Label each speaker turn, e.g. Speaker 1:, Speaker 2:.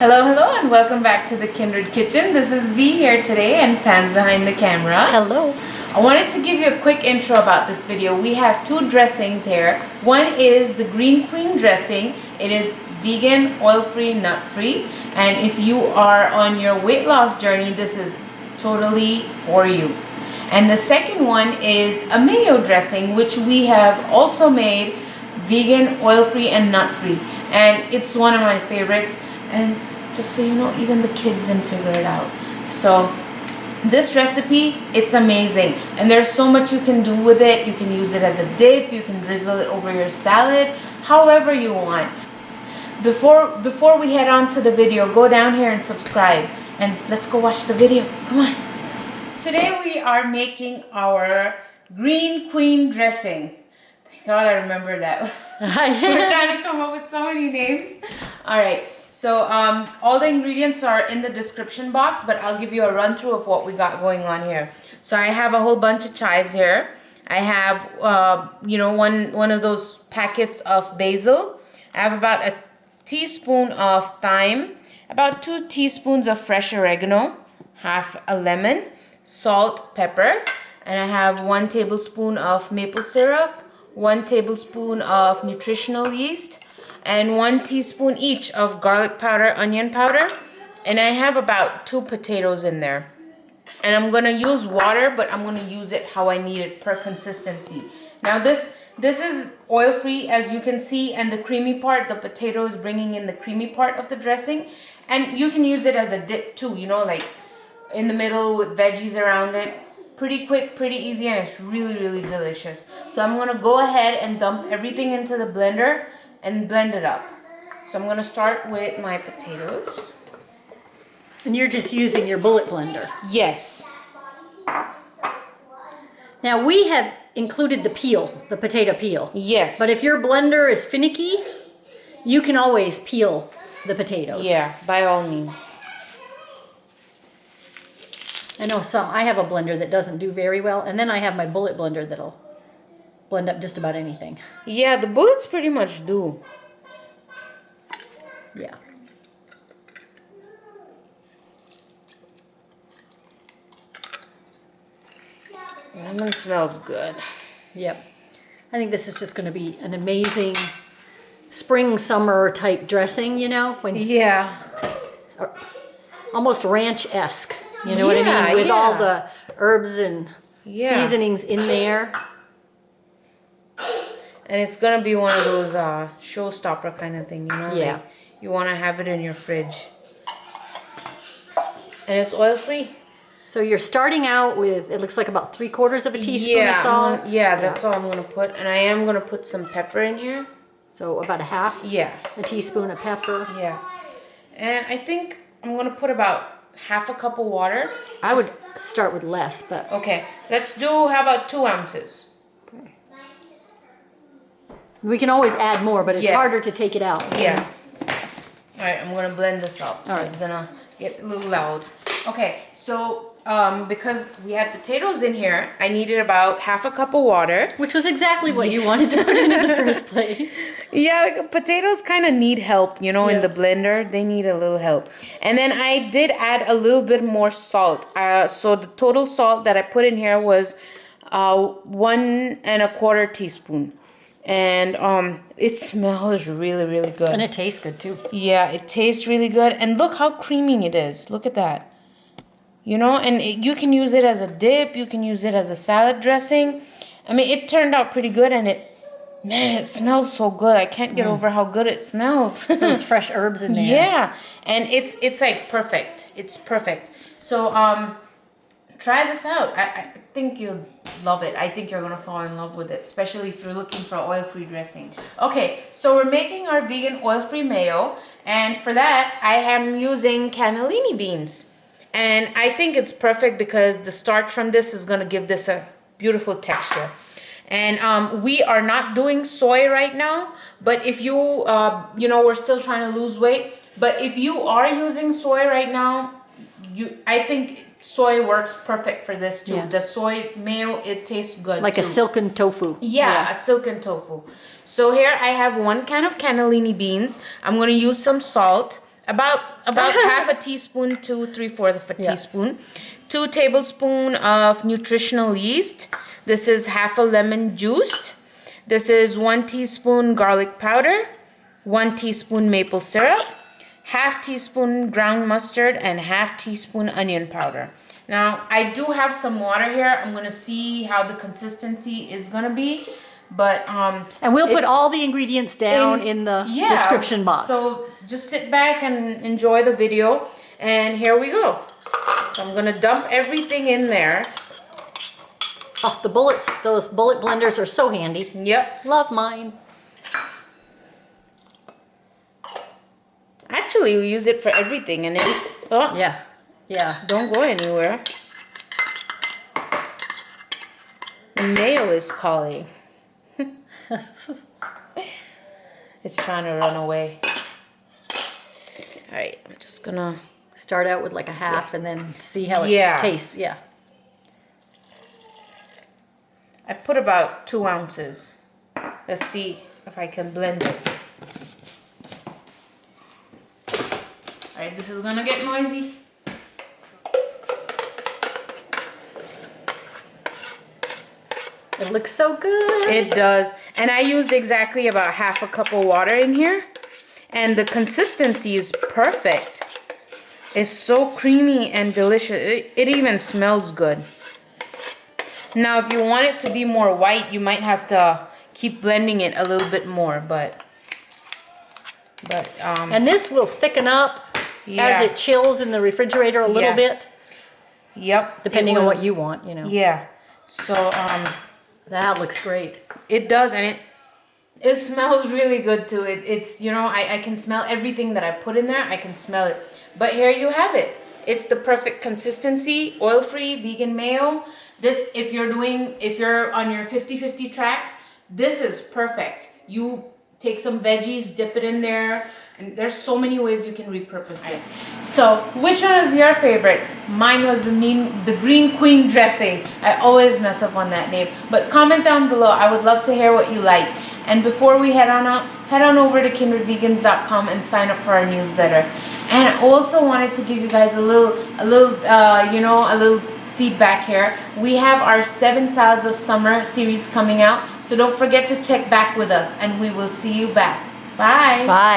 Speaker 1: Hello, hello, and welcome back to the Kindred Kitchen. This is V here today, and Pam's behind the camera.
Speaker 2: Hello.
Speaker 1: I wanted to give you a quick intro about this video. We have two dressings here. One is the Green Queen dressing. It is vegan, oil-free, nut-free, and if you are on your weight loss journey, this is totally for you. And the second one is a Mayo dressing, which we have also made vegan, oil-free, and nut-free. And it's one of my favorites. And just so you know, even the kids didn't figure it out. So this recipe, it's amazing. And there's so much you can do with it. You can use it as a dip. You can drizzle it over your salad, however you want. Before we head on to the video, go down here and subscribe. And let's go watch the video. Come on. Today we are making our Green Queen dressing. Thank God I remember that. We're trying to come up with so many names. All right. So all the ingredients are in the description box, but I'll give you a run through of what we got going on here. So I have a whole bunch of chives here. I have, one of those packets of basil. I have about a teaspoon of thyme, about 2 teaspoons of fresh oregano, half a lemon, salt, pepper, and I have 1 tablespoon of maple syrup, 1 tablespoon of nutritional yeast, and 1 teaspoon each of garlic powder, onion powder, and I have about 2 potatoes in there. And I'm gonna use water, but I'm gonna use it how I need it per consistency. Now this is oil-free, as you can see, and the creamy part, the potato is bringing in the creamy part of the dressing. And you can use it as a dip too, like in the middle with veggies around it. Pretty quick, pretty easy, and it's really, really delicious. So I'm gonna go ahead and dump everything into the blender and blend it up. So I'm gonna start with my potatoes.
Speaker 2: And you're just using your bullet blender.
Speaker 1: Yes.
Speaker 2: Now we have included the peel, the potato peel.
Speaker 1: Yes.
Speaker 2: But if your blender is finicky, you can always peel the potatoes.
Speaker 1: Yeah, by all means.
Speaker 2: I know I have a blender that doesn't do very well, and then I have my bullet blender that'll blend up just about anything.
Speaker 1: Yeah, the bullets pretty much do.
Speaker 2: Yeah.
Speaker 1: Lemon smells good.
Speaker 2: Yep. I think this is just going to be an amazing spring, summer type dressing, when
Speaker 1: Yeah.
Speaker 2: almost ranch-esque. You know what I mean? With all the herbs and seasonings in there.
Speaker 1: And it's gonna be one of those showstopper kind of thing,
Speaker 2: Yeah.
Speaker 1: Like you want to have it in your fridge. And it's oil-free.
Speaker 2: So you're starting out with, it looks like about 3/4 of a teaspoon of salt.
Speaker 1: That's all I'm gonna put. And I am gonna put some pepper in here.
Speaker 2: So about a teaspoon of pepper.
Speaker 1: Yeah. And I think I'm gonna put about half a cup of water.
Speaker 2: I would start with less, but.
Speaker 1: Okay, let's do, how about 2 ounces?
Speaker 2: Okay. We can always add more, but it's harder to take it out.
Speaker 1: Yeah. All right, I'm gonna blend this up. So
Speaker 2: all right.
Speaker 1: It's gonna get a little loud. Okay, so because we had potatoes in here, I needed about half a cup of water.
Speaker 2: Which was exactly what you wanted to put in the first place.
Speaker 1: Yeah, potatoes kind of need help, in the blender. They need a little help. And then I did add a little bit more salt. So the total salt that I put in here was 1 1/4 teaspoon. And it smells really, really good.
Speaker 2: And it tastes good too.
Speaker 1: Yeah, it tastes really good. And look how creamy it is. Look at that. And you can use it as a dip. You can use it as a salad dressing. I mean, it turned out pretty good, and it smells so good. I can't get over how good it smells.
Speaker 2: It's those fresh herbs in there.
Speaker 1: Yeah, and it's like perfect. It's perfect. So try this out. I think you'll love it. I think you're gonna fall in love with it, especially if you're looking for oil-free dressing. Okay, so we're making our vegan oil-free mayo, and for that I am using cannellini beans. And I think it's perfect because the starch from this is going to give this a beautiful texture. And we are not doing soy right now, but if you, we're still trying to lose weight. But if you are using soy right now, I think soy works perfect for this too. Yeah. The soy mayo, it tastes good
Speaker 2: like too. A silken tofu.
Speaker 1: Yeah, a silken tofu. So here I have 1 can of cannellini beans. I'm going to use some salt, about half a teaspoon to 3/4 of a
Speaker 2: Yeah.
Speaker 1: teaspoon. 2 tablespoons of nutritional yeast. This is half a lemon juiced. This is 1 teaspoon garlic powder, 1 teaspoon maple syrup, half teaspoon ground mustard, and half teaspoon onion powder. Now, I do have some water here. I'm gonna see how the consistency is gonna be, but
Speaker 2: And we'll put all the ingredients down in the description box.
Speaker 1: So just sit back and enjoy the video. And here we go. So I'm gonna dump everything in there.
Speaker 2: Oh, the bullets, those bullet blenders are so handy.
Speaker 1: Yep.
Speaker 2: Love mine.
Speaker 1: Actually, we use it for everything, and it
Speaker 2: Yeah.
Speaker 1: don't go anywhere. Mayo is calling. It's trying to run away. All right, I'm just gonna
Speaker 2: Start out with like a half and then see how it tastes. Yeah.
Speaker 1: I put about 2 ounces. Let's see if I can blend it. All right, this is gonna get noisy.
Speaker 2: It looks so good.
Speaker 1: It does. And I used exactly about half a cup of water in here. And the consistency is perfect. It's so creamy and delicious. It even smells good. Now, if you want it to be more white, you might have to keep blending it a little bit more, but
Speaker 2: and this will thicken up as it chills in the refrigerator a little bit.
Speaker 1: Yep.
Speaker 2: Depending on what you want, you know.
Speaker 1: Yeah. So
Speaker 2: That looks great.
Speaker 1: it does, and it smells really good too. It's, you know, I can smell everything that I put in there. I can smell it. But here you have it. It's the perfect consistency, oil-free, vegan mayo. This, if you're on your 50-50 track, this is perfect. You take some veggies, dip it in there, and there's so many ways you can repurpose this. So, which one is your favorite? Mine was the Green Queen dressing. I always mess up on that name. But comment down below. I would love to hear what you like. And before we head on out, head on over to kindredvegans.com and sign up for our newsletter. And I also wanted to give you guys a little feedback here. We have our 7 Salads of Summer series coming out, so don't forget to check back with us, and we will see you back. Bye.
Speaker 2: Bye.